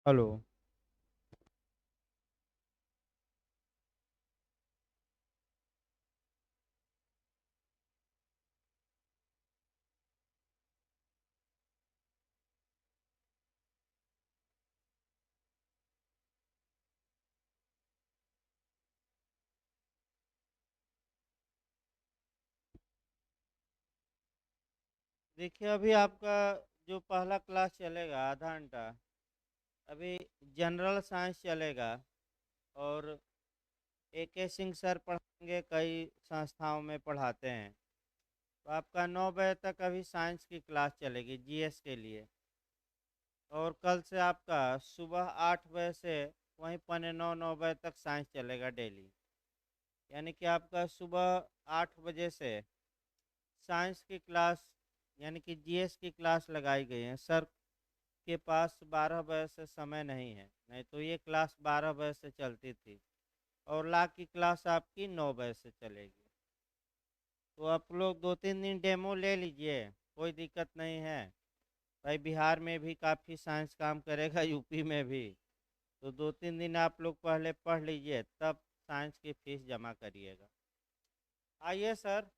Hello. देखिए, अभी आपका जो पहला क्लास चलेगा आधा घंटा, अभी जनरल साइंस चलेगा। और AK सिंह सर पढ़ाएंगे, कई संस्थाओं में पढ़ाते हैं। तो आपका 9 बजे तक अभी साइंस की क्लास चलेगी GS के लिए। और कल से आपका सुबह 8 बजे से वहीं 9:45 तक साइंस चलेगा डेली। यानी कि आपका सुबह 8 बजे से साइंस की क्लास, यानी कि GS की क्लास लगाई गई है। सर के पास 12 बजे से समय नहीं है, नहीं तो ये क्लास 12 बजे से चलती थी। और ला की क्लास आपकी 9 बजे से चलेगी। तो आप लोग 2-3 दिन डेमो ले लीजिए, कोई दिक्कत नहीं है। भाई बिहार में भी काफ़ी साइंस काम करेगा, यूपी में भी। तो 2-3 दिन आप लोग पहले पढ़ लीजिए, तब साइंस की फीस जमा करिएगा। आइए सर।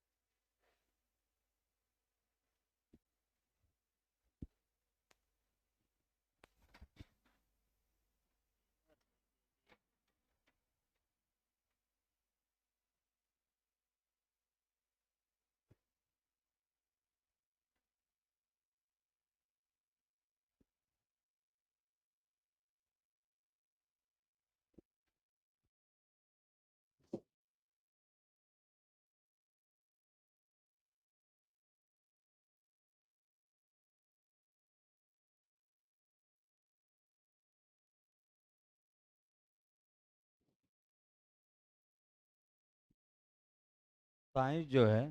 साइंस जो है,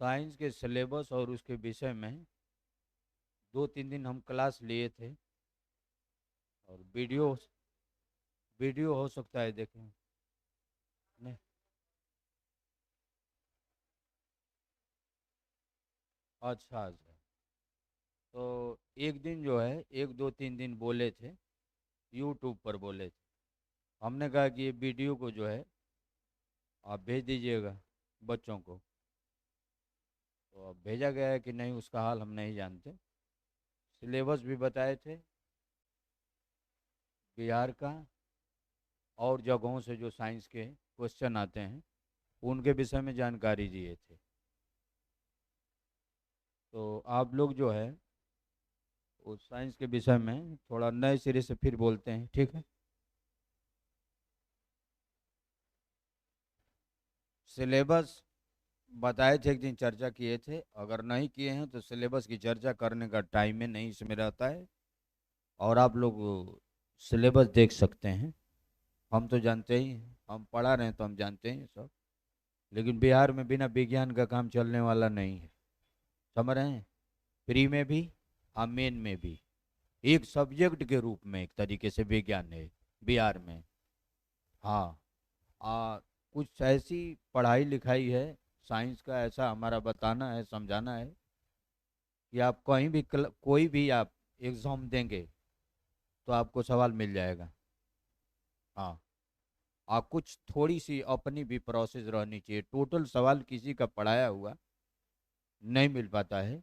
साइंस के सिलेबस और उसके विषय में 2-3 दिन हम क्लास लिए थे। और वीडियो वीडियो हो सकता है देखें। नहीं। अच्छा अच्छा। तो एक दिन जो है, 1 2 3 दिन बोले थे, यूट्यूब पर बोले थे। हमने कहा कि ये वीडियो को जो है आप भेज दीजिएगा बच्चों को। तो अब भेजा गया है कि नहीं उसका हाल हम नहीं जानते। सिलेबस भी बताए थे बिहार का, और जगहों से जो साइंस के क्वेश्चन आते हैं उनके विषय में जानकारी दिए थे। तो आप लोग जो है उस साइंस के विषय में थोड़ा नए सिरे से फिर बोलते हैं, ठीक है। सिलेबस बताए थे, एक दिन चर्चा किए थे। अगर नहीं किए हैं तो सिलेबस की चर्चा करने का टाइम में नहीं इसमें रहता है। और आप लोग सिलेबस देख सकते हैं। हम तो जानते ही हैं, हम पढ़ा रहे हैं तो हम जानते हैं सब। लेकिन बिहार में बिना विज्ञान का काम चलने वाला नहीं है, समझ रहे हैं। प्री में भी और मेन में भी एक सब्जेक्ट के रूप में एक तरीके से विज्ञान है बिहार में। हाँ। कुछ ऐसी पढ़ाई लिखाई है साइंस का, ऐसा हमारा बताना है, समझाना है कि आप कहीं भी कोई भी आप एग्जाम देंगे तो आपको सवाल मिल जाएगा। हाँ। कुछ थोड़ी सी अपनी भी प्रोसेस रहनी चाहिए, टोटल सवाल किसी का पढ़ाया हुआ नहीं मिल पाता है।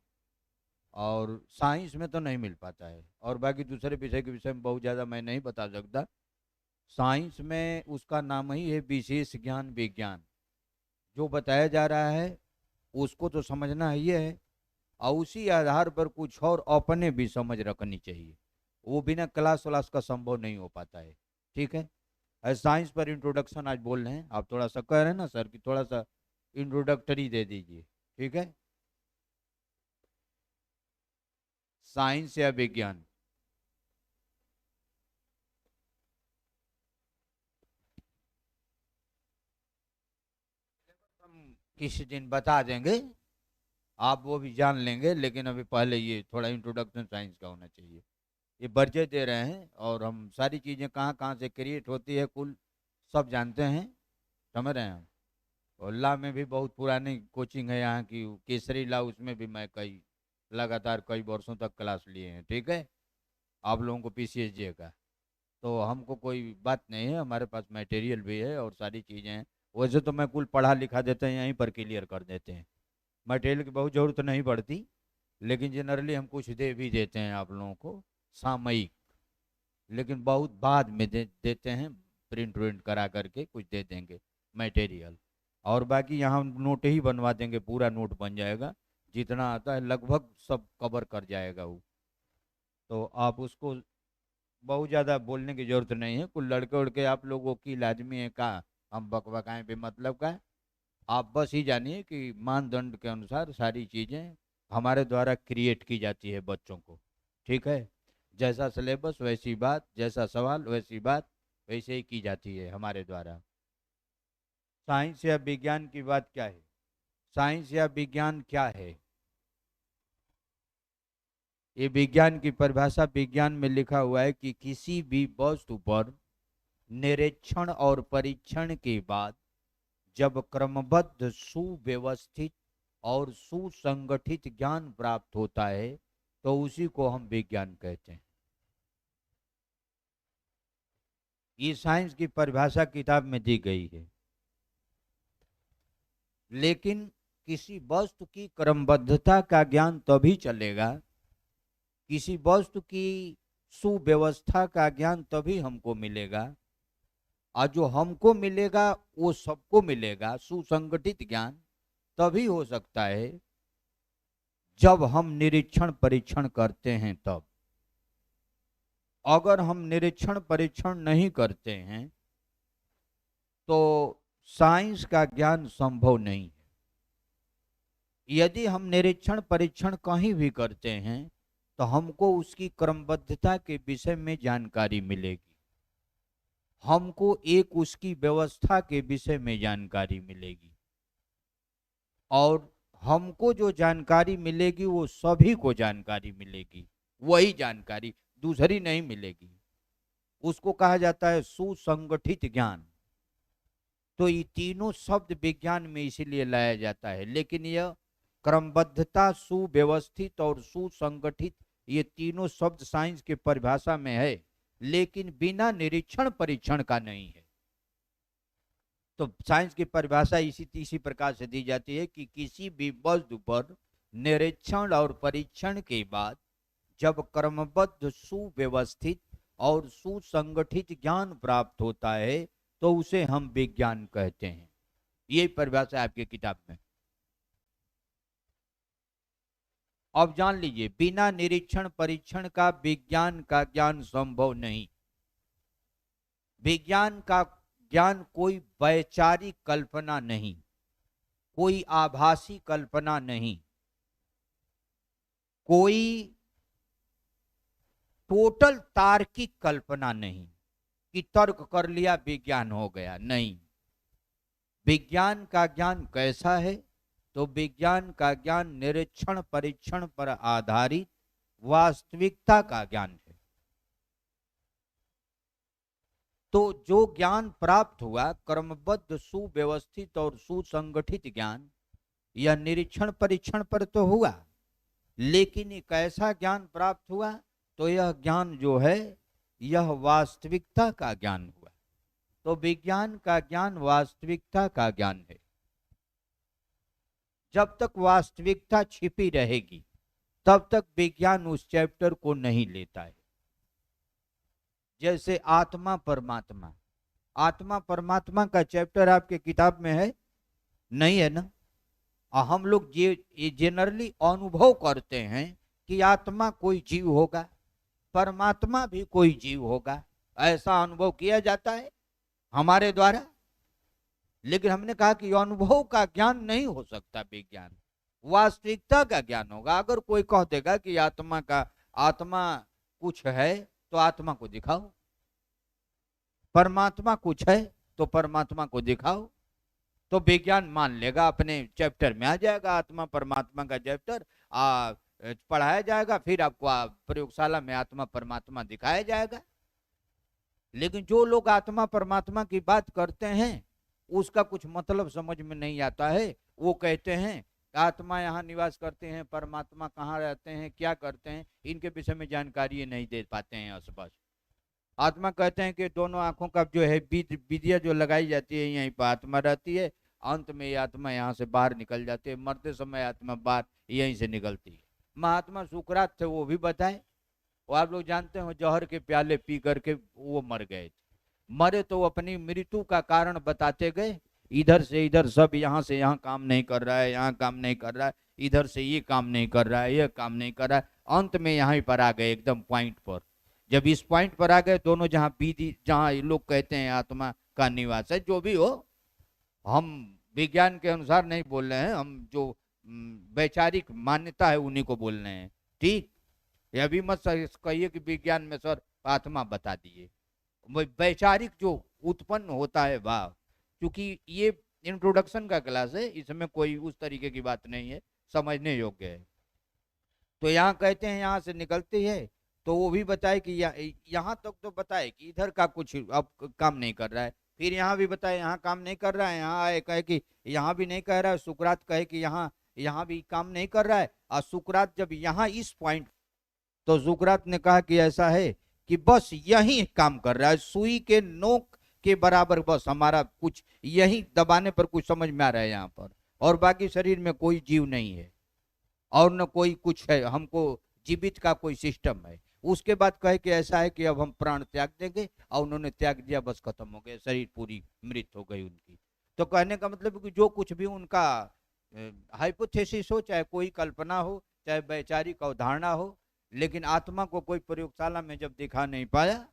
और साइंस में तो नहीं मिल पाता है, और बाकी दूसरे विषय के विषय में बहुत ज़्यादा मैं नहीं बता सकता। साइंस में उसका नाम ही है विशेष ज्ञान विज्ञान। जो बताया जा रहा है उसको तो समझना ही है, और उसी आधार पर कुछ और अपने भी समझ रखनी चाहिए। वो बिना क्लास व्लास का संभव नहीं हो पाता है, ठीक है। साइंस पर इंट्रोडक्शन आज बोल रहे हैं, आप थोड़ा सा कह रहे हैं ना सर कि थोड़ा सा इंट्रोडक्टरी दे दीजिए, ठीक है। साइंस या विज्ञान। हम किसी दिन बता देंगे, आप वो भी जान लेंगे, लेकिन अभी पहले ये थोड़ा इंट्रोडक्शन साइंस का होना चाहिए। ये बर्जे दे रहे हैं और हम सारी चीज़ें कहाँ कहाँ से क्रिएट होती है कुल सब जानते हैं, समझ रहे हैं हम। और लॉ में भी बहुत पुरानी कोचिंग है यहाँ की, केसरी लॉ, उसमें भी मैं कई लगातार कई वर्षों तक क्लास लिए हैं, ठीक है। आप लोगों को पीसीएसजे का, तो हमको कोई बात नहीं है, हमारे पास मटेरियल भी है और सारी चीज़ें हैं। वैसे तो मैं कुल पढ़ा लिखा देते हैं, यहीं पर क्लियर कर देते हैं, मटेरियल की बहुत ज़रूरत नहीं पड़ती, लेकिन जनरली हम कुछ दे भी देते हैं आप लोगों को सामयिक, लेकिन बहुत बाद में देते हैं, प्रिंट व्रिंट करा करके कुछ दे देंगे मटेरियल। और बाकी यहाँ नोट ही बनवा देंगे, पूरा नोट बन जाएगा, जितना आता है लगभग सब कवर कर जाएगा वो। तो आप उसको बहुत ज़्यादा बोलने की जरूरत नहीं है, कुछ लड़के उड़के आप लोग वकील आदमी है का, हम बकबकाएं पे मतलब का है। आप बस ही जानिए कि मानदंड के अनुसार सारी चीज़ें हमारे द्वारा क्रिएट की जाती है बच्चों को, ठीक है। जैसा सिलेबस वैसी बात, जैसा सवाल वैसी बात, वैसे ही की जाती है हमारे द्वारा। साइंस या विज्ञान की बात क्या है? साइंस या विज्ञान क्या है? ये विज्ञान की परिभाषा विज्ञान में लिखा हुआ है कि किसी भी वस्तु पर निरीक्षण और परीक्षण के बाद जब क्रमबद्ध, सुव्यवस्थित और सुसंगठित ज्ञान प्राप्त होता है तो उसी को हम विज्ञान कहते हैं। ये साइंस की परिभाषा किताब में दी गई है। लेकिन किसी वस्तु की क्रमबद्धता का ज्ञान तभी चलेगा, किसी वस्तु की सुव्यवस्था का ज्ञान तभी हमको मिलेगा, और जो हमको मिलेगा वो सबको मिलेगा। सुसंगठित ज्ञान तभी हो सकता है जब हम निरीक्षण परीक्षण करते हैं तब। अगर हम निरीक्षण परीक्षण नहीं करते हैं तो साइंस का ज्ञान संभव नहीं है। यदि हम निरीक्षण परीक्षण कहीं भी करते हैं तो हमको उसकी क्रमबद्धता के विषय में जानकारी मिलेगी, हमको एक उसकी व्यवस्था के विषय में जानकारी मिलेगी, और हमको जो जानकारी मिलेगी वो सभी को जानकारी मिलेगी, वही जानकारी, दूसरी नहीं मिलेगी। उसको कहा जाता है सुसंगठित ज्ञान। तो ये तीनों शब्द विज्ञान में इसीलिए लाया जाता है। लेकिन यह क्रमबद्धता, सुव्यवस्थित और सुसंगठित, ये तीनों शब्द साइंस की परिभाषा में है, लेकिन बिना निरीक्षण परीक्षण का नहीं है। तो साइंस की परिभाषा इसी प्रकार से दी जाती है कि किसी भी वस्तु पर निरीक्षण और परीक्षण के बाद जब क्रमबद्ध, सुव्यवस्थित और सुसंगठित ज्ञान प्राप्त होता है तो उसे हम विज्ञान कहते हैं। यही परिभाषा है आपकी किताब में। अब जान लीजिए, बिना निरीक्षण परीक्षण का विज्ञान का ज्ञान संभव नहीं। विज्ञान का ज्ञान कोई वैचारिक कल्पना नहीं, कोई आभासी कल्पना नहीं, कोई टोटल तार्किक कल्पना नहीं कि तर्क कर लिया विज्ञान हो गया, नहीं। विज्ञान का ज्ञान कैसा है? तो विज्ञान का ज्ञान निरीक्षण परीक्षण पर आधारित वास्तविकता का ज्ञान है। तो जो ज्ञान प्राप्त हुआ क्रमबद्ध, सुव्यवस्थित और सुसंगठित ज्ञान, यह निरीक्षण परीक्षण पर तो हुआ, लेकिन एक ऐसा ज्ञान प्राप्त हुआ तो यह ज्ञान जो है यह वास्तविकता का ज्ञान हुआ। तो विज्ञान का ज्ञान वास्तविकता का ज्ञान है। जब तक वास्तविकता छिपी रहेगी तब तक विज्ञान उस चैप्टर को नहीं लेता है। जैसे आत्मा परमात्मा, आत्मा परमात्मा का चैप्टर आपके किताब में है नहीं है ना? हम लोग ये जनरली अनुभव करते हैं कि आत्मा कोई जीव होगा, परमात्मा भी कोई जीव होगा, ऐसा अनुभव किया जाता है हमारे द्वारा। लेकिन हमने कहा कि अनुभव का ज्ञान नहीं हो सकता विज्ञान, वास्तविकता का ज्ञान होगा। अगर कोई कह देगा कि आत्मा कुछ है तो आत्मा को दिखाओ, परमात्मा कुछ है तो परमात्मा को दिखाओ, तो विज्ञान मान लेगा, अपने चैप्टर में आ जाएगा, आत्मा परमात्मा का चैप्टर पढ़ाया जाएगा, फिर आपको प्रयोगशाला में आत्मा परमात्मा दिखाया जाएगा। लेकिन जो लोग आत्मा परमात्मा की बात करते हैं उसका कुछ मतलब समझ में नहीं आता है। वो कहते हैं आत्मा यहाँ निवास करते हैं, परमात्मा कहाँ रहते हैं, क्या करते हैं, इनके विषय में जानकारी नहीं दे पाते हैं स्पष्ट। आत्मा कहते हैं कि दोनों आंखों का जो है विद्या जो लगाई जाती है यहीं पर आत्मा रहती है, अंत में ये आत्मा यहाँ से बाहर निकल जाती है, मरते समय आत्मा बाहर यहीं से निकलती है। महात्मा सुकरात थे, वो भी बताए। वो आप लोग जानते हो, जहर के प्याले पी करके वो मर गए थे। मरे तो अपनी मृत्यु का कारण बताते गए, इधर से इधर सब, यहाँ से यहाँ काम नहीं कर रहा है, यहाँ काम नहीं कर रहा है, इधर से ये काम नहीं कर रहा है, ये काम नहीं कर रहा है। अंत में यहाँ पर आ गए एकदम पॉइंट पर। जब इस पॉइंट पर आ गए दोनों, जहाँ बीदी, जहाँ लोग कहते हैं आत्मा का निवास है, जो भी हो, हम विज्ञान के अनुसार नहीं बोल रहे हैं, हम जो वैचारिक मान्यता है उन्हीं को बोल रहे हैं। ठीक, यह भी मत कहिए कि विज्ञान में सर आत्मा बता दिए। वैचारिक जो उत्पन्न होता है भाव, क्योंकि ये इंट्रोडक्शन का क्लास है, इसमें कोई उस तरीके की बात नहीं है, समझने योग्य है। तो यहाँ कहते हैं यहाँ से निकलती है, तो वो भी बताए कि यहाँ तक तो बताए कि इधर का कुछ अब काम नहीं कर रहा है। फिर यहाँ भी बताए यहाँ काम नहीं कर रहा है, यहाँ आए कहे कि यहाँ भी नहीं कर रहा है, सुकरात कहे कि यहाँ भी काम नहीं कर रहा है। और सुकरात जब यहाँ इस पॉइंट, तो सुकरात ने कहा कि ऐसा है कि बस यही काम कर रहा है, सुई के नोक के बराबर, बस हमारा कुछ यही दबाने पर कुछ समझ में आ रहा है यहाँ पर, और बाकी शरीर में कोई जीव नहीं है और न कोई कुछ है, हमको जीवित का कोई सिस्टम है। उसके बाद कहे कि ऐसा है कि अब हम प्राण त्याग देंगे, और उन्होंने त्याग दिया, बस खत्म हो गए, शरीर पूरी मृत हो गई उनकी। तो कहने का मतलब कि जो कुछ भी उनका हाइपोथेसिस हो, चाहे कोई कल्पना हो, चाहे वैचारिक अवधारणा हो, लेकिन आत्मा को कोई प्रयोगशाला में जब दिखा नहीं पाया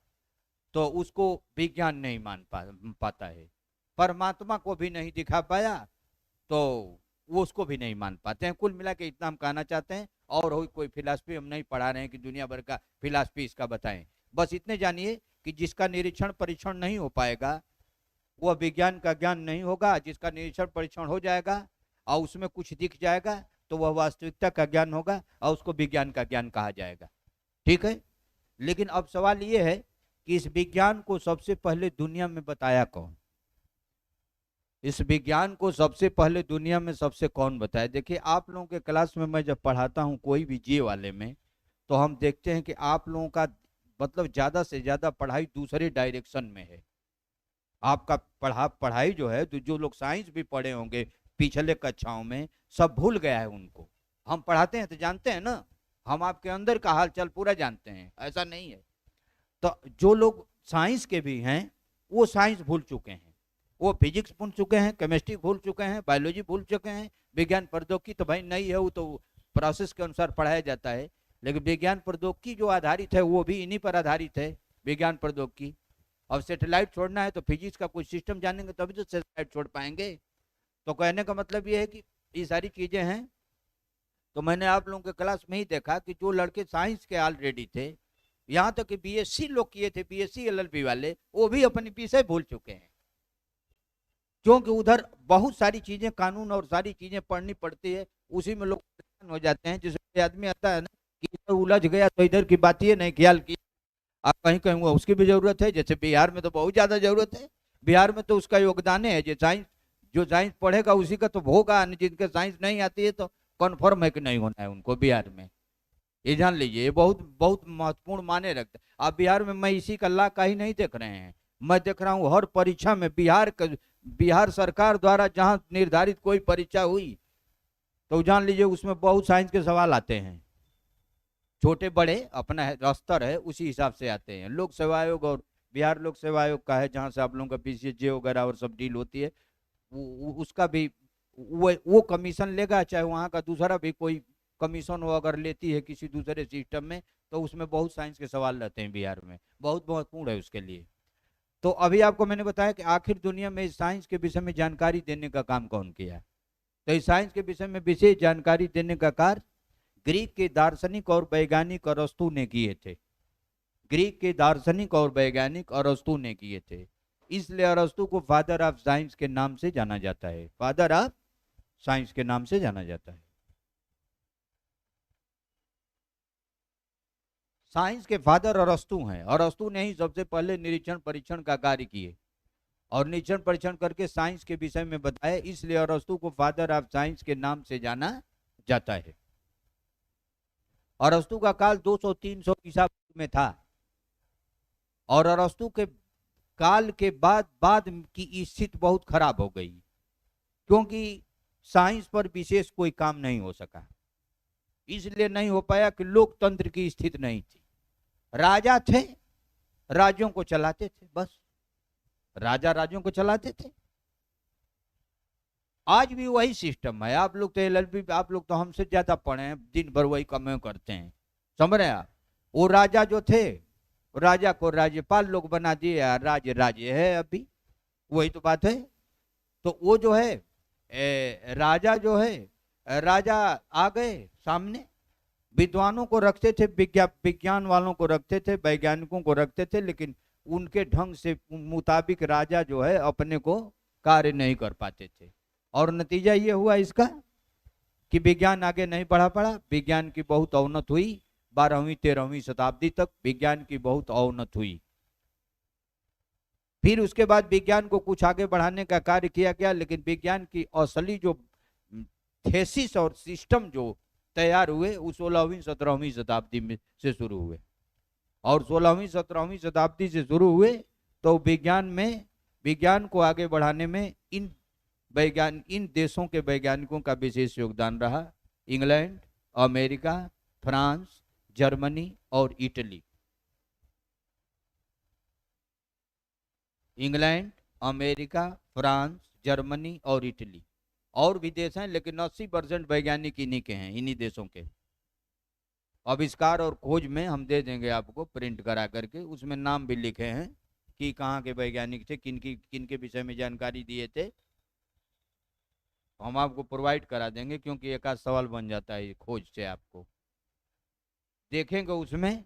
तो उसको विज्ञान नहीं मान पाता है। परमात्मा को भी नहीं दिखा पाया तो वो उसको भी नहीं मान पाते हैं। कुल मिला के इतना हम कहना चाहते हैं, और कोई फिलॉसफी हम नहीं पढ़ा रहे हैं कि दुनिया भर का फिलॉसफी इसका बताएं। बस इतने जानिए कि जिसका निरीक्षण परीक्षण नहीं हो पाएगा वह विज्ञान का ज्ञान नहीं होगा, जिसका निरीक्षण परीक्षण हो जाएगा और उसमें कुछ दिख जाएगा तो वह वास्तविकता का ज्ञान होगा और उसको विज्ञान का ज्ञान कहा जाएगा। ठीक है, लेकिन अब सवाल यह है कि इस विज्ञान को सबसे पहले दुनिया में बताया कौन? इस विज्ञान को सबसे पहले दुनिया में सबसे कौन बताया? देखिए, आप लोगों के क्लास में मैं जब पढ़ाता हूँ कोई भी जे वाले में, तो हम देखते हैं कि आप लोगों का मतलब ज्यादा से ज्यादा पढ़ाई दूसरे डायरेक्शन में है। आपका पढ़ाई जो है, तो जो लोग साइंस भी पढ़े होंगे पिछले कक्षाओं में, सब भूल गया है उनको। हम पढ़ाते हैं तो जानते हैं ना, हम आपके अंदर का हालचाल पूरा जानते हैं, ऐसा नहीं है। तो जो लोग साइंस के भी हैं वो साइंस भूल चुके हैं, वो फिजिक्स भूल चुके हैं, केमिस्ट्री भूल चुके हैं, बायोलॉजी भूल चुके हैं। विज्ञान प्रौद्योगिकी तो भाई नहीं है, वो तो प्रोसेस के अनुसार पढ़ाया जाता है, लेकिन विज्ञान प्रौद्योगिकी जो आधारित है वो भी इन्हीं पर आधारित है, विज्ञान प्रौद्योगिकी। अब सेटेलाइट छोड़ना है तो फिजिक्स का कुछ सिस्टम जानेंगे तभी तो सेटेलाइट छोड़ पाएंगे। तो कहने का मतलब ये है कि ये सारी चीजें हैं। तो मैंने आप लोगों के क्लास में ही देखा कि जो लड़के साइंस के ऑलरेडी थे, यहाँ तक कि बीएससी लोग किए थे, बीएससी एलएलबी वाले, वो भी अपनी विषय भूल चुके हैं, क्योंकि उधर बहुत सारी चीजें, कानून और सारी चीजें पढ़नी पड़ती है, उसी में लोग परेशान हो जाते हैं। जैसे आदमी आता है ना कि इधर उलझ गया तो इधर की बात ये नहीं ख्याल की, आप कहीं कहीं हुआ उसकी भी जरूरत है। जैसे बिहार में तो बहुत ज्यादा जरूरत है, बिहार में तो उसका योगदान है। जो साइंस पढ़ेगा उसी का तो होगा, जिनके साइंस नहीं आती है तो कन्फर्म है कि नहीं होना है उनको बिहार में, ये जान लीजिए। ये बहुत बहुत महत्वपूर्ण माने रखते हैं। आप बिहार में मैं इसी का ला का ही नहीं देख रहे हैं, मैं देख रहा हूँ हर परीक्षा में बिहार सरकार द्वारा जहां निर्धारित कोई परीक्षा हुई तो जान लीजिए उसमें बहुत साइंस के सवाल आते हैं, छोटे बड़े अपना स्तर है उसी हिसाब से आते हैं। लोक सेवा आयोग और बिहार लोक सेवा आयोग का है, जहाँ से आप लोगों का पीसीएसजे वगैरह और सब डील होती है, उसका भी वो कमीशन लेगा, चाहे वहाँ का दूसरा भी कोई कमीशन वो अगर लेती है किसी दूसरे सिस्टम में, तो उसमें बहुत साइंस के सवाल रहते हैं बिहार में, बहुत महत्वपूर्ण है उसके लिए। तो अभी आपको मैंने बताया कि आखिर दुनिया में साइंस के विषय में जानकारी देने का काम कौन किया। तो इस साइंस के विषय में विशेष जानकारी देने का कार्य ग्रीक के दार्शनिक और वैज्ञानिक अरस्तु ने किए थे। ग्रीक के दार्शनिक और वैज्ञानिक अरस्तु ने किए थे, इसलिए अरस्तु को फादर ऑफ साइंस के नाम से जाना जाता है, फादर ऑफ साइंस के नाम से जाना जाता है। साइंस के फादर अरस्तु हैं, अरस्तु ने ही सबसे पहले निरीक्षण परीक्षण का कार्य किए और निरीक्षण परीक्षण करके साइंस के विषय में बताया, इसलिए अरस्तु को फादर ऑफ साइंस के नाम से जाना जाता है। अरस्तु का काल 200-300 ईसा पूर्व में था, और अरस्तु के काल के बाद की स्थिति बहुत खराब हो गई, क्योंकि साइंस पर विशेष कोई काम नहीं हो सका। इसलिए नहीं हो पाया कि लोकतंत्र की स्थिति नहीं थी। राजा थे, राज्यों को चलाते थे, बस राजा राज्यों को चलाते थे। आज भी वही सिस्टम है। आप लोग तो LLB, आप लोग तो हमसे ज्यादा पढ़े हैं, दिन भर वही कमें करते हैं, समझ रहे हैं आप। वो राजा जो थे, राजा को राज्यपाल लोग बना दिए, राज्य राज्य है अभी, वही तो बात है। तो वो जो है राजा जो है, राजा आ गए सामने, विद्वानों को रखते थे, विज्ञान वालों को रखते थे, वैज्ञानिकों को रखते थे, लेकिन उनके ढंग से मुताबिक राजा जो है अपने को कार्य नहीं कर पाते थे। और नतीजा ये हुआ इसका कि विज्ञान आगे नहीं बढ़ा पड़ा। विज्ञान की बहुत अवनत हुई, 12वीं-13वीं शताब्दी तक विज्ञान की बहुत अवनत हुई। फिर उसके बाद विज्ञान को कुछ आगे बढ़ाने का कार्य किया गया, लेकिन विज्ञान की असली जो थेसिस और सिस्टम जो तैयार हुए वो 16वीं-17वीं शताब्दी में से शुरू हुए। और 16वीं-17वीं शताब्दी से शुरू हुए तो विज्ञान को आगे बढ़ाने में इन देशों के वैज्ञानिकों का विशेष योगदान रहा। इंग्लैंड, अमेरिका, फ्रांस, जर्मनी और Italy. England, America, France, Germany और इटली। और भी देश हैं, लेकिन 80% वैज्ञानिक इन्हीं के हैं, इन्हीं देशों के। आविष्कार और खोज में हम दे देंगे आपको प्रिंट करा करके, उसमें नाम भी लिखे हैं कि कहाँ के वैज्ञानिक थे, किन के विषय में जानकारी दिए थे, हम आपको प्रोवाइड करा देंगे, क्योंकि एक आध सवाल बन जाता है खोज से। आपको देखेंगे उसमें,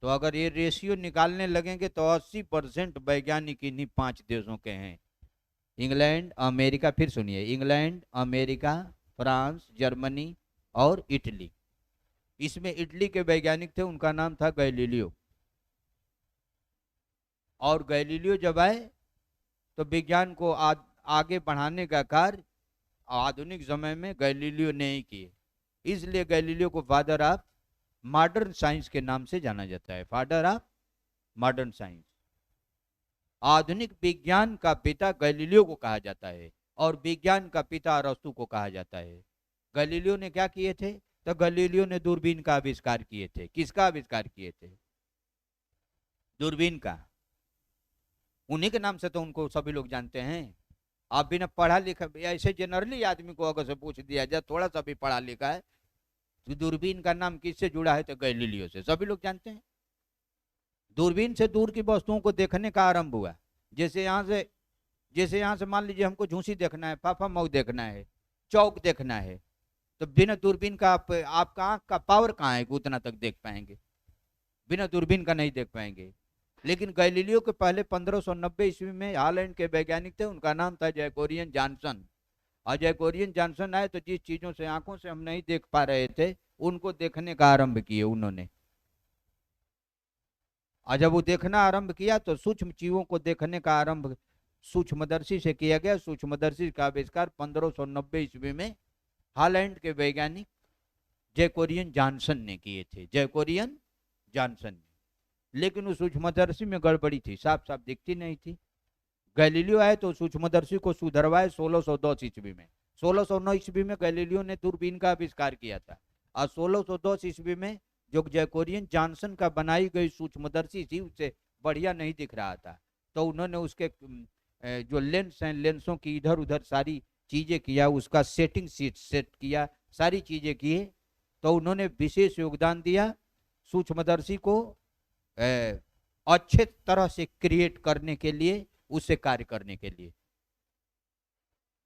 तो अगर ये रेशियो निकालने लगेंगे तो 80% वैज्ञानिक इन्हीं 5 देशों के हैं। इंग्लैंड, अमेरिका, फिर सुनिए, इंग्लैंड, अमेरिका, फ्रांस, जर्मनी और इटली। इसमें इटली के वैज्ञानिक थे, उनका नाम था गैलीलियो। और गैलीलियो जब आए तो विज्ञान को आगे बढ़ाने का कार्य आधुनिक समय में गैलीलियो ने ही किए, इसलिए गैलीलियो को फादर ऑफ मॉडर्न साइंस के नाम से जाना जाता है। फादर ऑफ मॉडर्न साइंस, आधुनिक विज्ञान का पिता गैलीलियो को कहा जाता है, और विज्ञान का पिता अरस्तु को कहा जाता है। गैलीलियो ने क्या किए थे? तो गैलीलियो ने दूरबीन का आविष्कार किए थे। किसका आविष्कार किए थे? दूरबीन का। उन्हीं के नाम से तो उनको सभी लोग जानते हैं। आप बिना पढ़ा लिखा, ऐसे जनरली आदमी को अगर से पूछ दिया जाए, थोड़ा सा भी पढ़ा लिखा है, तो दूरबीन का नाम किससे जुड़ा है? तो गैलीलियो से, सभी लोग जानते हैं। दूरबीन से दूर की वस्तुओं को देखने का आरंभ हुआ। जैसे यहाँ से मान लीजिए हमको झूसी देखना है, फाफा मऊ देखना है, चौक देखना है, तो बिना दूरबीन का आपका आंख का पावर कहाँ है कि उतना तक देख पाएंगे? बिना दूरबीन का नहीं देख पाएंगे। लेकिन गैलीलियो के पहले 1590 ईस्वी में हॉलैंड के वैज्ञानिक थे, उनका नाम था जैकोरियन जॉनसन। और जैकोरियन जॉनसन आए तो जिस चीजों से आंखों से हम नहीं देख पा रहे थे, उनको देखने का आरंभ किए उन्होंने। और जब वो देखना आरंभ किया तो सूक्ष्म जीवों को देखने का आरंभ सूक्ष्मदर्शी से किया गया। सूक्ष्मदर्शी का आविष्कार 1590 ईस्वी में हॉलैंड के वैज्ञानिक जैकोरियन जॉनसन ने किए थे। जैकोरियन जॉनसन ने। लेकिन उस सूक्ष्मदर्शी में गड़बड़ी थी, साफ साफ दिखती नहीं थी। गैलीलियो आए तो सूक्ष्मदर्शी को सुधरवाए 1610 ईस्वी में। 1609 ईस्वी में गैलीलियो ने दूरबीन का आविष्कार किया था, और 1610 ईस्वी में जो जैकोरियन जॉनसन का बनाई गई सूक्ष्मदर्शी थी उससे बढ़िया नहीं दिख रहा था, तो उन्होंने उसके जो लेंस हैं, लेंसों की इधर उधर सारी चीजें किया, उसका सेटिंग सेट किया, सारी चीजें किए, तो उन्होंने विशेष योगदान दिया सूक्ष्मदर्शी को अच्छे तरह से क्रिएट करने के लिए, उससे कार्य करने के लिए।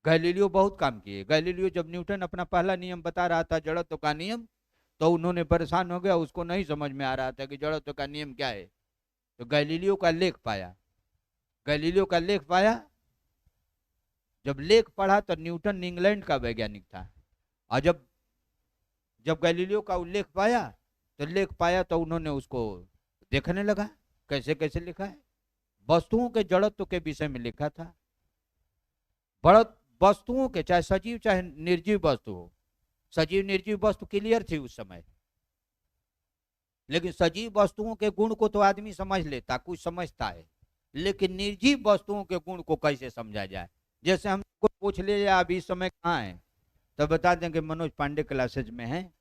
गैलीलियो बहुत काम किए। गैलीलियो जब न्यूटन अपना पहला नियम बता रहा था, जड़त्व का नियम, तो उन्होंने परेशान हो गया, उसको नहीं समझ में आ रहा था कि जड़त्व का नियम क्या है। तो गैलीलियो का लेख पाया, गैलीलियो का लेख पाया। जब लेख पढ़ा तो न्यूटन इंग्लैंड का वैज्ञानिक था, और जब गैलीलियो का उल्लेख पाया तो लेख पाया तो उन्होंने उसको देखने लगा कैसे कैसे लिखा है। वस्तुओं के जड़त्व के विषय में लिखा था। बड़ वस्तुओं के, चाहे सजीव चाहे निर्जीव वस्तु हो, सजीव निर्जीव वस्तु क्लियर थी उस समय, लेकिन सजीव वस्तुओं के गुण को तो आदमी समझ लेता, कुछ समझता है, लेकिन निर्जीव वस्तुओं के गुण को कैसे समझा जाए। जैसे हम को पूछ ले आप इस समय कहाँ हैं, तो बता देंगे मनोज पांडे क्लासेज में हैं।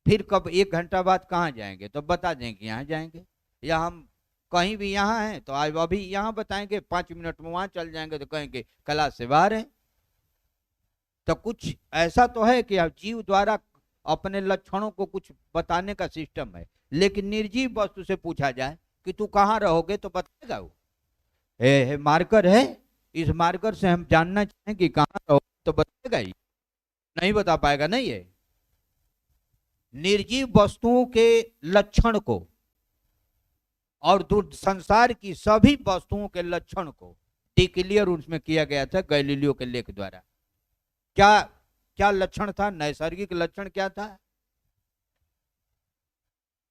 फिर कब 1 घंटा बाद कहाँ जाएंगे, तो बता देंगे यहाँ जाएंगे। या हम कहीं भी यहाँ हैं तो आज अभी यहाँ बताएंगे, 5 मिनट में वहां चल जाएंगे तो कहेंगे क्लास से बाहर है। तो कुछ ऐसा तो है कि जीव द्वारा अपने लक्षणों को कुछ बताने का सिस्टम है, लेकिन निर्जीव वस्तु से पूछा जाए कि तू कहाँ रहोगे तो बताएगा वो। मार्कर है, इस मार्कर से हम जानना चाहें कि कहाँ रहोगे तो बताएगा ही, नहीं बता पाएगा। नहीं है, निर्जीव वस्तुओं के लक्षण को और संसार की सभी वस्तुओं के लक्षण को डिक्लेयर उसमें किया गया था गैलीलियो के लेख द्वारा। क्या क्या लक्षण था, नैसर्गिक लक्षण क्या था?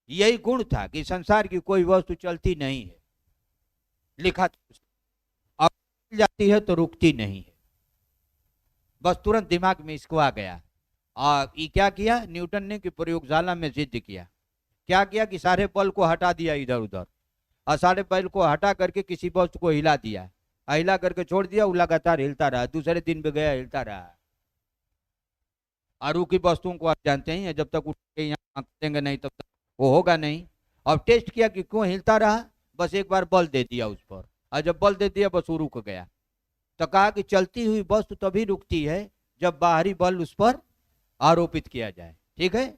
यही गुण था कि संसार की कोई वस्तु चलती नहीं है, लिखा था। अब जाती है तो रुकती नहीं है, बस तुरंत दिमाग में इसको आ गया। और ये क्या किया न्यूटन ने कि प्रयोगशाला में सिद्ध किया। क्या किया कि सारे बल को हटा दिया इधर उधर, और सारे बल को हटा करके किसी वस्तु को हिला दिया, हिला करके छोड़ दिया, वो लगातार हिलता रहा, दूसरे दिन भी गया हिलता रहा। आरू की वस्तुओं को आप जानते हैं, जब तक उठ के यहाँ देंगे नहीं तब तक वो होगा नहीं। अब टेस्ट किया कि क्यों हिलता रहा, बस एक बार बल दे दिया उस पर, और जब बल दे दिया बस वो रुक गया। तो कहा कि चलती हुई वस्तु तभी रुकती है जब बाहरी बल उस पर आरोपित किया जाए, ठीक है।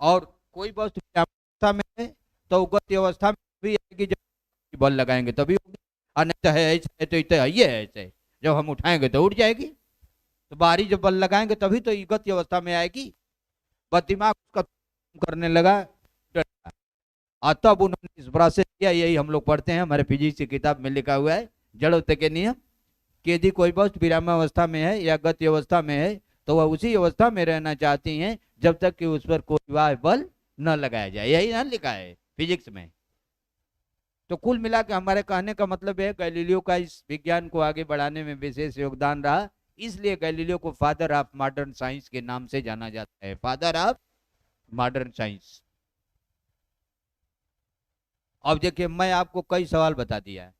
और कोई वस्तु अवस्था में है तो गति अवस्था में भी आएगी जब बल लगाएंगे तभी होगी, और नहीं तो है ऐसे तो ये है ऐसे, जब हम उठाएंगे तो उठ जाएगी। तो बाहरी जब बल लगाएंगे तभी तो गति अवस्था में आएगी। बस दिमाग उसका करने लगा, तब उन्होंने इस प्रोसेस किया। यही हम लोग पढ़ते हैं, हमारे फिजिक्स की किताब में लिखा हुआ है जड़त्व के नियम, कि यदि कोई वस्तु विरामावस्था में है या गति अवस्था में है तो वह उसी अवस्था में रहना चाहती है जब तक कि उस पर कोई बाह्य बल न लगाया जाए। यही ना लिखा है फिजिक्स में। तो कुल मिला के हमारे कहने का मतलब है गैलीलियो का इस विज्ञान को आगे बढ़ाने में विशेष योगदान रहा, इसलिए गैलीलियो को फादर ऑफ मॉडर्न साइंस के नाम से जाना जाता है, फादर ऑफ मॉडर्न साइंस। अब देखिए मैं आपको कई सवाल बता दिया है,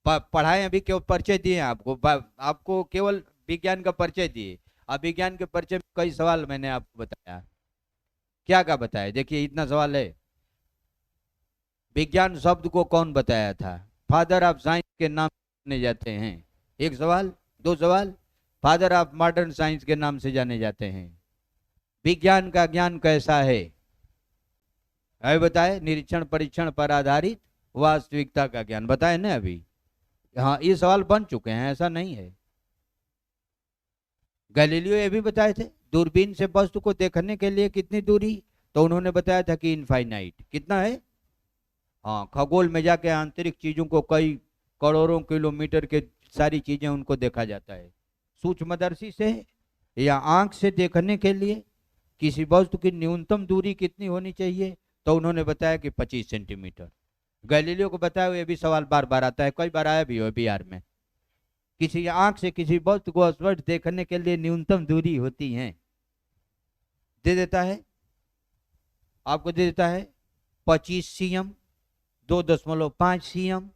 पढ़ाए अभी केवल परिचय दिए आपको केवल विज्ञान का परिचय दिए। अब विज्ञान के परिचय में कई सवाल मैंने आपको बताया, क्या क्या बताया। देखिए इतना सवाल है, विज्ञान शब्द को कौन बताया था, फादर ऑफ साइंस के नाम से जाते हैं, एक सवाल। 2 सवाल, फादर ऑफ मॉडर्न साइंस के नाम से जाने जाते हैं। विज्ञान का ज्ञान कैसा है बताए, निरीक्षण परीक्षण पर आधारित वास्तविकता का ज्ञान, बताए ना अभी। हाँ ये सवाल बन चुके हैं, ऐसा नहीं है। गैलीलियो ये भी बताए थे दूरबीन से वस्तु को देखने के लिए कितनी दूरी, तो उन्होंने बताया था कि इनफाइनाइट, कितना है। हाँ खगोल में जाके आंतरिक चीजों को कई करोड़ों किलोमीटर के सारी चीजें उनको देखा जाता है। सूक्ष्मदर्शी से या आंख से देखने के लिए किसी वस्तु की न्यूनतम दूरी कितनी होनी चाहिए, तो उन्होंने बताया कि 25 सेंटीमीटर। गैलीलियो को बताया हुआ, ये भी सवाल बार बार आता है, कई बार आया भी हो बिहार में। किसी आंख से किसी वस्तु को स्पष्ट देखने के लिए न्यूनतम दूरी होती है, दे देता है आपको, दे देता है 25 सीएम, 2.5 सीएम,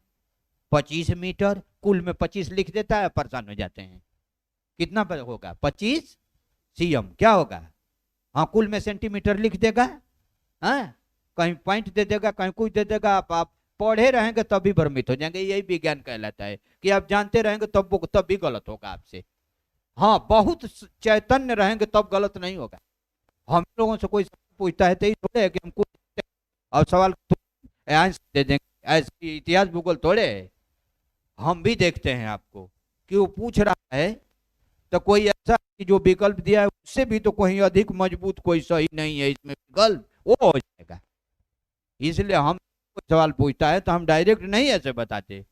25 मीटर, कुल में 25 लिख देता है, परेशान हो जाते हैं। कितना होगा 25 सीएम, क्या होगा। हाँ कुल में सेंटीमीटर लिख देगा, हाँ कहीं पॉइंट दे देगा, कहीं कुछ दे देगा। आप पढ़े रहेंगे तभी भ्रमित हो जाएंगे, यही विज्ञान कहलाता है कि आप जानते रहेंगे तब भी गलत होगा आपसे। हाँ बहुत चैतन्य रहेंगे तब गलत नहीं होगा। हम लोगों से कोई पूछता है तो ये थोड़े है कि हम कुछ और सवाल आंसर दे देंगे, ऐसे इतिहास भूगोल थोड़े है। हम भी देखते हैं आपको कि वो पूछ रहा है तो कोई ऐसा कि जो विकल्प दिया है उससे भी तो कहीं अधिक मजबूत कोई सही नहीं है इसमें विकल्प, वो हो जाएगा। इसलिए हम सवाल पूछता है तो हम डायरेक्ट नहीं ऐसे बताते,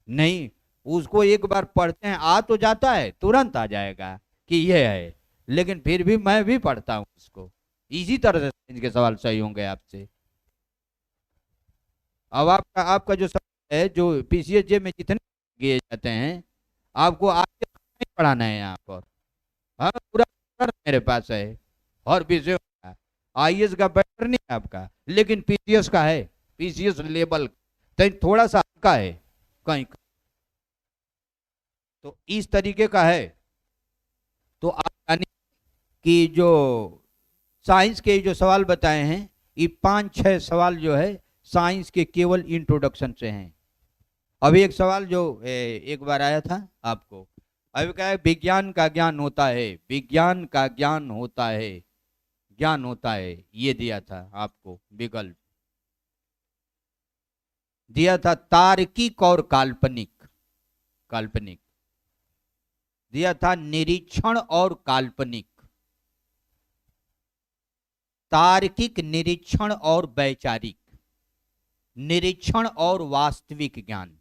नहीं उसको एक बार पढ़ते हैं, आ तो जाता है, तुरंत आ जाएगा कि ये है, लेकिन फिर भी मैं भी पढ़ता हूं उसको। इसी तरह से इनके सवाल सही होंगे आपसे। अब आपका आपका जो सवाल है, जो पीसीएसजे में जितने किए जाते हैं, आपको आगे नहीं पढ़ाना है यहाँ पर। हाँ, पूरा पेपर मेरे पास है और विषय का। आईएएस का पेपर नहीं है आपका, लेकिन पीसीएस का है। पीसीएस लेवल तो थोड़ा सा हल्का है कहीं, तो इस तरीके का है। तो आप यानी कि जो साइंस के जो सवाल बताए हैं, ये 5-6 सवाल जो है साइंस के केवल इंट्रोडक्शन से हैं। अभी एक सवाल जो एक बार आया था आपको, अभी क्या है, विज्ञान का ज्ञान होता है, विज्ञान का ज्ञान होता है, ज्ञान होता है, ये दिया था आपको विकल्प, दिया था तार्किक और काल्पनिक, काल्पनिक दिया था, निरीक्षण और काल्पनिक, तार्किक, निरीक्षण और वैचारिक, निरीक्षण और वास्तविक ज्ञान।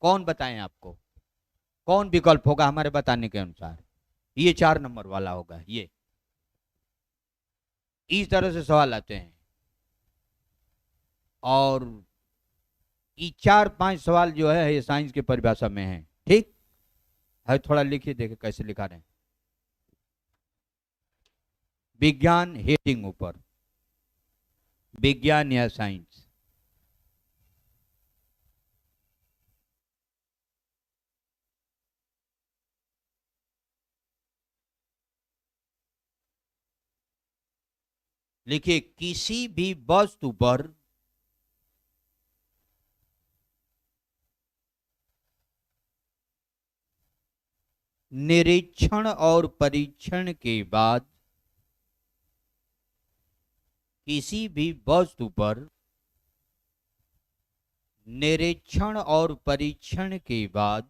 कौन बताएं आपको, कौन विकल्प होगा हमारे बताने के अनुसार? ये 4 नंबर वाला होगा। ये इस तरह से सवाल आते हैं, और ये 4-5 सवाल जो है ये साइंस की परिभाषा में है। ठीक है, थोड़ा लिखिए, देखे कैसे लिखा रहे हैं। विज्ञान हेडिंग ऊपर, विज्ञान या साइंस। लिखिए, किसी भी वस्तु पर निरीक्षण और परीक्षण के बाद, किसी भी वस्तु पर निरीक्षण और परीक्षण के बाद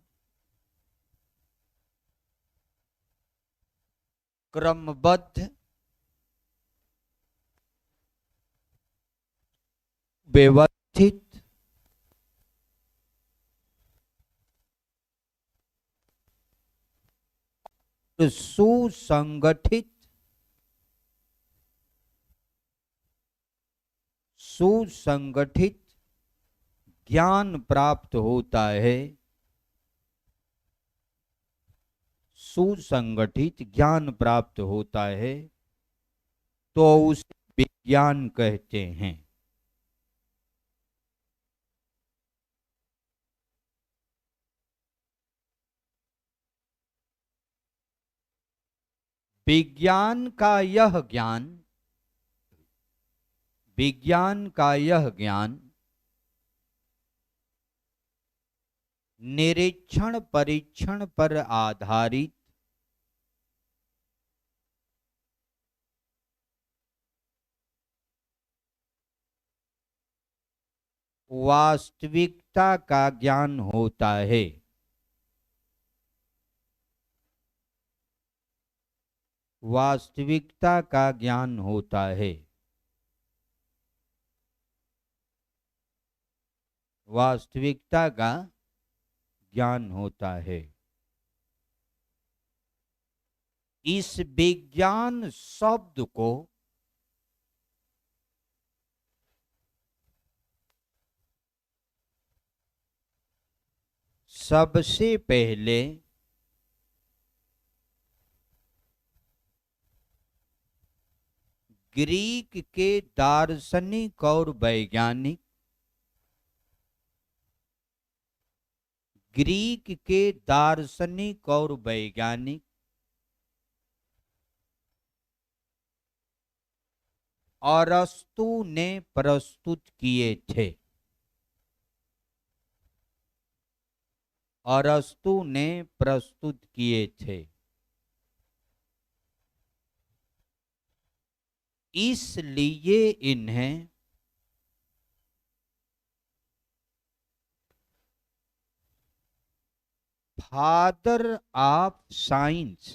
क्रमबद्ध, व्यवस्थित, सुसंगठित, सुसंगठित ज्ञान प्राप्त होता है, सुसंगठित ज्ञान प्राप्त होता है, तो उसे विज्ञान कहते हैं। विज्ञान का यह ज्ञान, विज्ञान का यह ज्ञान निरीक्षण परीक्षण पर आधारित, वास्तविकता का ज्ञान होता है। वास्तविकता का ज्ञान होता है, वास्तविकता का ज्ञान होता है। इस विज्ञान शब्द को सबसे पहले ग्रीक के दार्शनिक और वैज्ञानिक, ग्रीक के दार्शनिक और वैज्ञानिक अरस्तु ने प्रस्तुत किए थे, अरस्तु ने प्रस्तुत किए थे। इसलिए इन्हें father of science,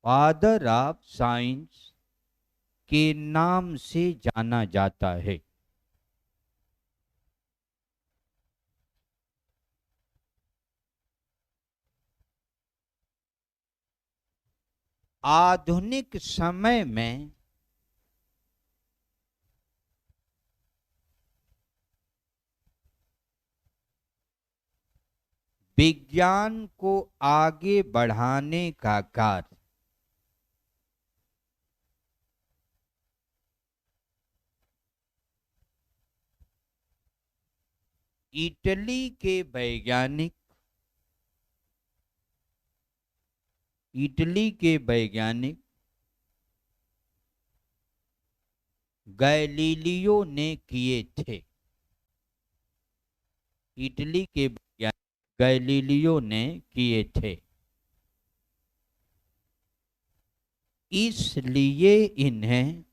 father of science के नाम से जाना जाता है। आधुनिक समय में विज्ञान को आगे बढ़ाने का कार्य इटली के वैज्ञानिक गैलीलियो ने किए थे। इटली के वैज्ञानिक गैलीलियो ने किए थे, इसलिए इन्हें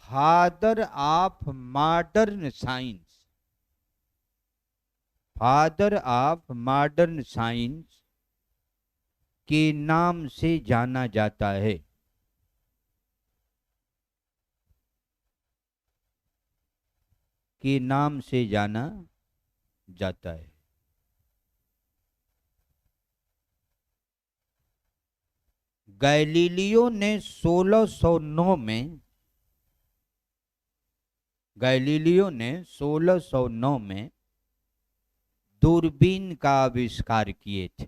फादर ऑफ मॉडर्न साइंस के नाम से जाना जाता है। के नाम से जाना जाता है। गैलीलियो ने 1609 में दूरबीन का आविष्कार किए थे।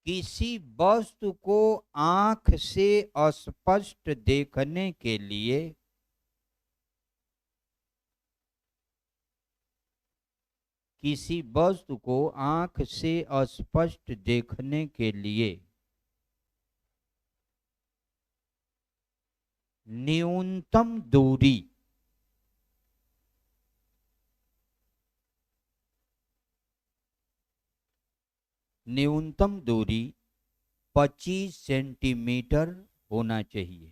किसी वस्तु को आंख से स्पष्ट देखने के लिए न्यूनतम दूरी न्यूनतम दूरी 25 सेंटीमीटर होना चाहिए।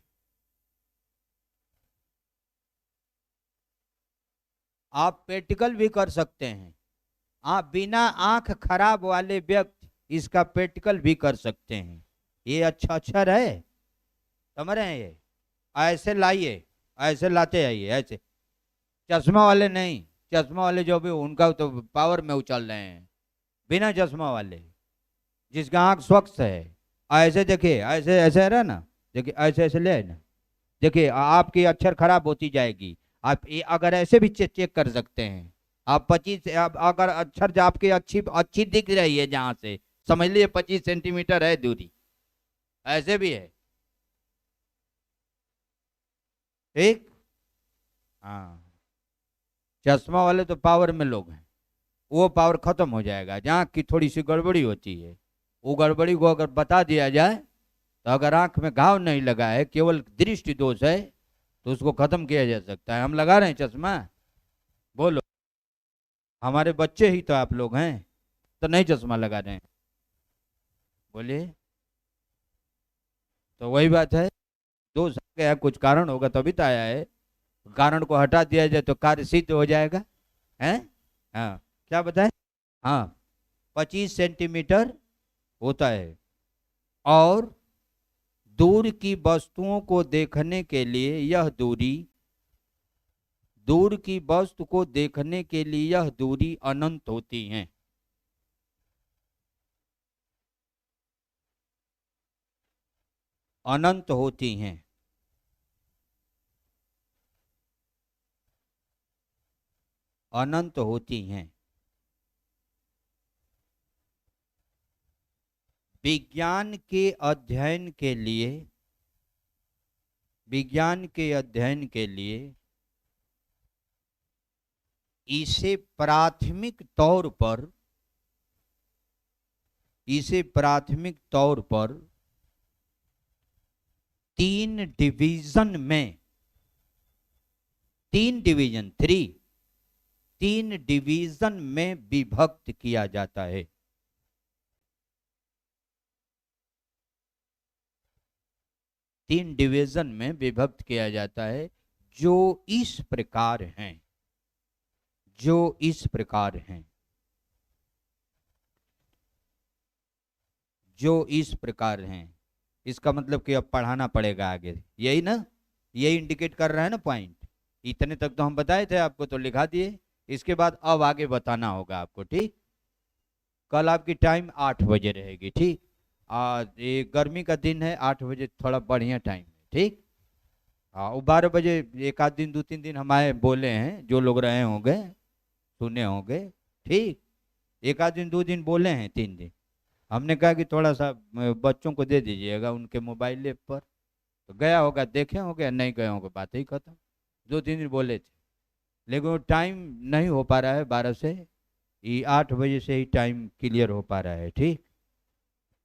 आप प्रैक्टिकल भी कर सकते हैं। आप बिना आंख खराब वाले व्यक्ति इसका प्रैक्टिकल भी कर सकते हैं। ये अच्छा अक्षर है, समझ रहे हैं? ये ऐसे लाइए, ऐसे लाते आइए, ऐसे। चश्मा वाले नहीं, चश्मा वाले जो भी उनका तो पावर में उछल रहे हैं। बिना चश्मा वाले जिसका आंख स्वच्छ है, ऐसे देखिए, ऐसे ऐसे है ना, देखिए ऐसे ऐसे ले ना, देखिए आपकी अक्षर खराब होती जाएगी। आप अगर ऐसे भी चेक कर सकते हैं। आप 25, अगर अक्षर आपकी अच्छी अच्छी दिख रही है जहां से, समझ लीजिए 25 सेंटीमीटर है दूरी। ऐसे भी है, ठीक। हाँ, चश्मा वाले तो पावर में लोग हैं, वो पावर खत्म हो जाएगा। जहाँ की थोड़ी सी गड़बड़ी होती है, वो गड़बड़ी को अगर बता दिया जाए तो अगर आंख में घाव नहीं लगा है, केवल दृष्टि दोष है, तो उसको खत्म किया जा सकता है। हम लगा रहे हैं चश्मा, बोलो। हमारे बच्चे ही तो आप लोग हैं, तो नहीं चश्मा लगा रहे हैं, बोलिए। तो वही बात है, दोष आ गया, कुछ कारण होगा तभी तो आया है। कारण को हटा दिया जाए तो कार्य सिद्ध हो जाएगा, है। हाँ, क्या बताए? हाँ, 25 सेंटीमीटर होता है। और दूर की वस्तुओं को देखने के लिए यह दूरी अनंत होती है। अनंत होती हैं। अनंत होती हैं। विज्ञान के अध्ययन के लिए इसे प्राथमिक तौर पर 3 डिवीजन में विभक्त किया जाता है। 3 डिवीजन में विभक्त किया जाता है, जो इस प्रकार हैं। इसका मतलब कि अब पढ़ाना पड़ेगा आगे, यही ना, यही इंडिकेट कर रहा है ना पॉइंट, इतने तक तो हम बताए थे आपको, तो लिखा दिए। इसके बाद अब आगे बताना होगा आपको, ठीक। कल आपकी टाइम 8 बजे रहेगी, ठीक। ये गर्मी का दिन है, 8 बजे थोड़ा बढ़िया टाइम है, ठीक। हाँ, वो 12 बजे एक आध दिन 2-3 दिन हमारे बोले हैं, जो लोग रहे होंगे सुने होंगे, ठीक। एक आध दिन 2 दिन बोले हैं, 3 दिन हमने कहा कि थोड़ा सा बच्चों को दे दीजिएगा उनके मोबाइल पर। तो गया होगा, देखे होंगे, नहीं गए होंगे, बात ही खत्म। 2-3 दिन बोले थे, लेकिन वो टाइम नहीं हो पा रहा है 12 से। ये 8 बजे से ही टाइम क्लियर हो पा रहा है, ठीक।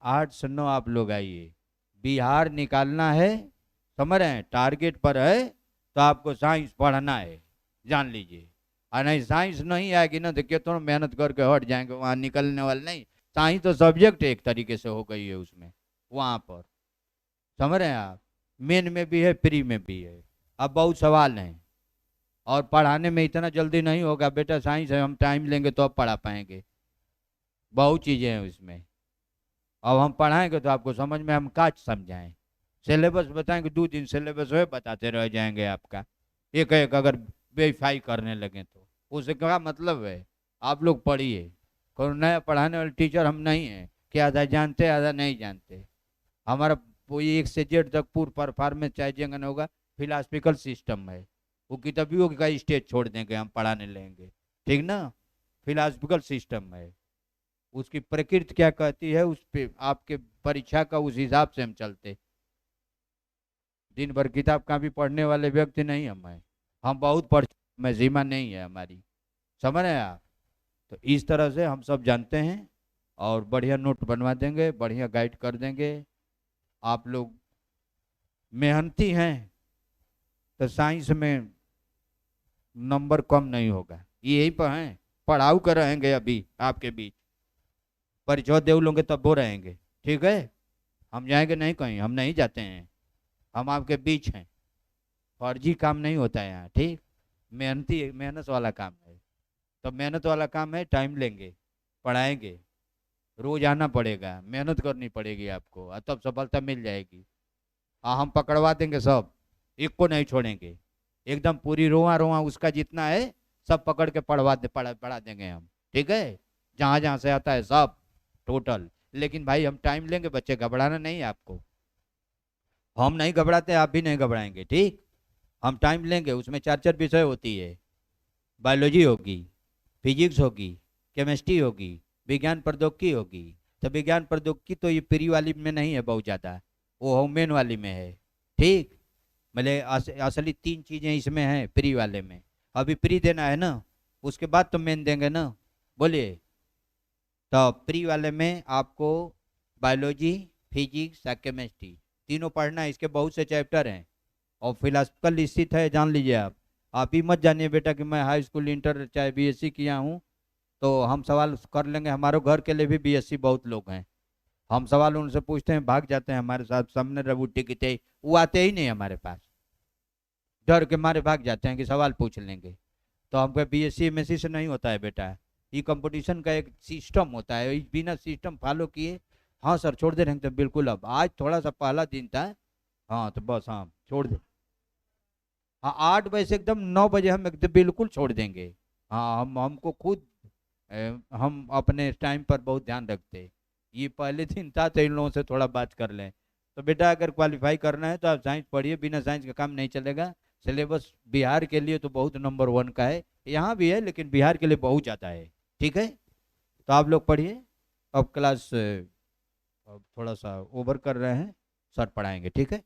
8 से 9 आप लोग आइए, बिहार निकालना है, समझ रहे हैं, टारगेट पर है। तो आपको साइंस पढ़ना है, जान लीजिए। और नहीं साइंस नहीं आएगी ना, देखिए तो मेहनत करके हट जाएंगे, वहाँ निकलने वाले नहीं। साइंस तो सब्जेक्ट एक तरीके से हो गई है उसमें, वहाँ पर, समझ रहे हैं आप। मेन में भी है, प्री में भी है। अब बहुत सवाल हैं, और पढ़ाने में इतना जल्दी नहीं होगा बेटा, साइंस है, हम टाइम लेंगे तो अब पढ़ा पाएंगे। बहुत चीज़ें हैं उसमें, अब हम पढ़ाएंगे तो आपको समझ में, हम काच समझाएं। सिलेबस बताएंगे, 2 दिन सिलेबस है, बताते रह जाएंगे आपका। एक एक अगर वेरीफाई करने लगे तो उससे क्या मतलब है। आप लोग पढ़िए, कोई नया पढ़ाने वाले टीचर हम नहीं हैं कि आधा जानते आधा नहीं जानते। हमारा कोई 1 से Z तक पूर्ण परफॉर्मेंस चाहिए होगा। फिलासफिकल सिस्टम है, वो किताबियों का स्टेज छोड़ देंगे, हम पढ़ाने लेंगे, ठीक ना। फिलासफिकल सिस्टम है, उसकी प्रकृति क्या कहती है उस पे आपके परीक्षा का उस हिसाब से हम चलते। दिन भर किताब का भी पढ़ने वाले व्यक्ति नहीं हम बहुत पढ़ में सीमा नहीं है हमारी, समझ रहे हैं आप। तो इस तरह से हम सब जानते हैं, और बढ़िया नोट बनवा देंगे, बढ़िया गाइड कर देंगे। आप लोग मेहनती हैं तो साइंस में नंबर कम नहीं होगा, यही पर हैं। पढ़ाऊ कर रहेंगे अभी आपके बीच, परिचय दे लोगे तब वो रहेंगे, ठीक है। हम जाएंगे नहीं कहीं, हम नहीं जाते हैं, हम आपके बीच हैं। फर्जी काम नहीं होता है यहाँ, ठीक। मेहनती मेहनत वाला काम है। तो मेहनत वाला काम है, टाइम लेंगे, पढ़ाएंगे, रोज आना पड़ेगा, मेहनत करनी पड़ेगी आपको, और तब सफलता मिल जाएगी। हाँ, हम पकड़वा देंगे सब, एक को नहीं छोड़ेंगे, एकदम पूरी रोआ रोआ उसका जितना है सब पकड़ के पढ़ा देंगे हम, ठीक है। जहाँ जहाँ से आता है सब टोटल। लेकिन भाई हम टाइम लेंगे, बच्चे घबराना नहीं है आपको। हम नहीं घबराते, आप भी नहीं घबराएंगे, ठीक। हम टाइम लेंगे, उसमें 4-4 विषय होती है। बायोलॉजी होगी, फिजिक्स होगी, केमिस्ट्री होगी, विज्ञान प्रौद्योगिकी होगी। तो विज्ञान प्रौद्योगिकी तो ये प्री वाली में नहीं है बहुत ज़्यादा, वो मेन वाली में है, ठीक। मतलब असली 3 चीज़ें इसमें हैं प्री वाले में। अभी प्री देना है ना, उसके बाद तो मेन देंगे ना, बोलिए। तो प्री वाले में आपको बायोलॉजी, फिजिक्स और केमिस्ट्री तीनों पढ़ना है। इसके बहुत से चैप्टर हैं, और फिलासफिकल स्थित है, जान लीजिए आप ही मत जानिए बेटा कि मैं हाई स्कूल इंटर चाहे BSc किया हूँ। तो हम सवाल कर लेंगे, हमारे घर के लिए भी BSc बहुत लोग हैं, हम सवाल उनसे पूछते हैं, भाग जाते हैं हमारे साथ, सामने रबूटी की थे, वो आते ही नहीं हमारे पास, डर के मारे भाग जाते हैं कि सवाल पूछ लेंगे। तो हमको BSc MSc से नहीं होता है बेटा, ये कंपटीशन का एक सिस्टम होता है, बिना सिस्टम फॉलो किए। हाँ सर छोड़ दे रहे हैं, तो बिल्कुल। अब आज थोड़ा सा पहला दिन था, हाँ तो बस, हाँ छोड़ दे। हाँ, 8 बजे से एकदम 9 बजे हम एकदम बिल्कुल छोड़ देंगे। हाँ, हम हमको खुद हम अपने टाइम पर बहुत ध्यान रखते हैं। ये पहले दिन था तो इन लोगों से थोड़ा बात कर लें। तो बेटा अगर क्वालिफाई करना है तो आप साइंस पढ़िए, बिना साइंस का काम नहीं चलेगा। सिलेबस बिहार के लिए तो बहुत नंबर 1 का है, यहाँ भी है लेकिन बिहार के लिए बहुत ज़्यादा है, ठीक है। तो आप लोग पढ़िए। अब क्लास अब थोड़ा सा ओवर कर रहे हैं, सर पढ़ाएंगे, ठीक है।